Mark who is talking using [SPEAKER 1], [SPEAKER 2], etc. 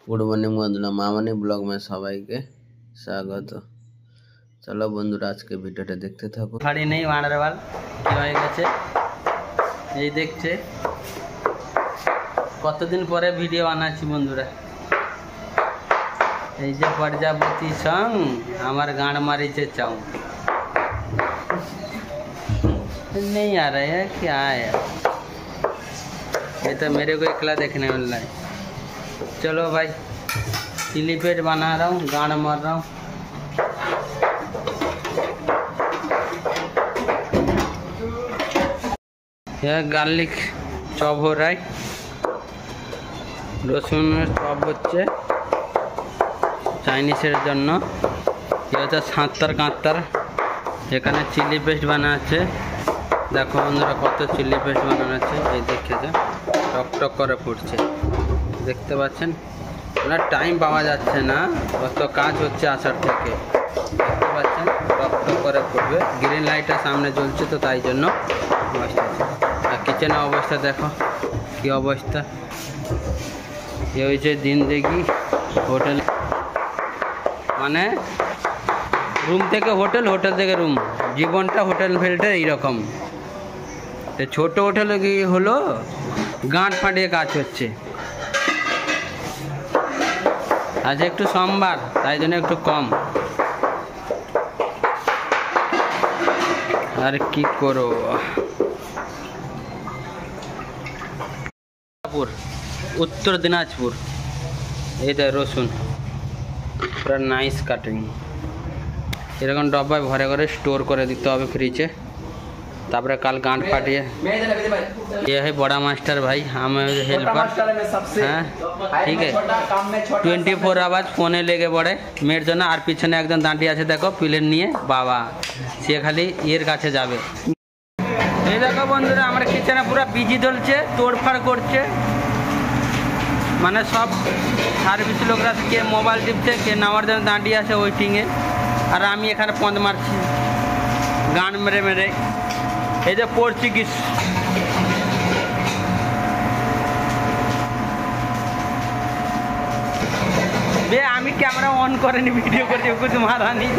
[SPEAKER 1] Good morning बंधुरा मामनी blog में सबाई के स्वागत। चलो बंधुरा आज के भिडियोटा देखते थाको।
[SPEAKER 2] गाड़ी नहीं मानार बाल কি হয়ে গেছে এই দেখছে কতদিন পরে ভিডিও বানাচ্ছি বন্ধুরা। এই যে प्रजापति संग हमार गांड मारीचे चाऊ नहीं आ रहा है क्या है यार, ये तो मेरे को एकला देखने मिल रहा है। चलो भाई चिली पेट बना रहा हूँ, गांड मार रहा हूँ। यह गार्लिक चॉप हो रहा है, रसुन चॉप হচ্ছে চাইনিজের জন্য। ये হচ্ছে ৭০ ৭০। এখানে চিলি পেস্ট বানা আছে, দেখো বন্ধুরা কত চিলি পেস্ট বানানো আছে। এই দেখে যা টক টক করে ফুটছে, দেখতে পাচ্ছেন না? টাইম পাওয়া যাচ্ছে না, কত কাজ হচ্ছে আসার থেকে। দেখতে পাচ্ছেন টক টক করে ফুটবে, গ্রিন লাইটটা সামনে জ্বলছে তো তাই জন্য অবস্থা আছে। আর কিচেনের অবস্থা দেখো কি অবস্থা। এ হয়েছে জিন্দেগি হোটেল, মানে রুম থেকে হোটেল, হোটেল থেকে রুম, জীবনটা হোটেল ফেলতে এইরকম। ছোট হোটেলে কি হলো গাঁট ফাটিয়ে কাজ হচ্ছে। আজ একটু সোমবার তাই জন্য একটু কম। আর কি করো, উত্তর দিনাজপুর। এই তো রসুন পুরো নাইস কাটিং, এরকম ডব্বায় ভরে করে স্টোর করে দিতে হবে ফ্রিজে, তারপরে কাল গাঁট ফাটিয়ে। ये है बड़ा मास्टर भाई, हम हेल्पर। हाँ ठीक है, 24 आवाज फोने लेके पड़े मेरे जন্য। আর পিছনে একজন দাঁড়িয়ে আছে দেখো প্লেন নিয়ে, বাবা সে খালি এর কাছে যাবে। এই দেখো বন্ধুরা আমার কিচেনে পুরো বিজি চলছে, তোড়ফাড় করছে, মানে সব সার্ভিস লোকরা কে মোবাইল টিপছে, কে নেওয়ার জন্য দাঁড়িয়ে আছে ওয়েটিংয়ে, আর আমি এখানে পন্দ মারছি গান মেরে মেরে। এই যে পর্তুগিজ বে, আমি ক্যামেরা অন করেনি, ভিডিও করছি, কুछ मारा नहीं।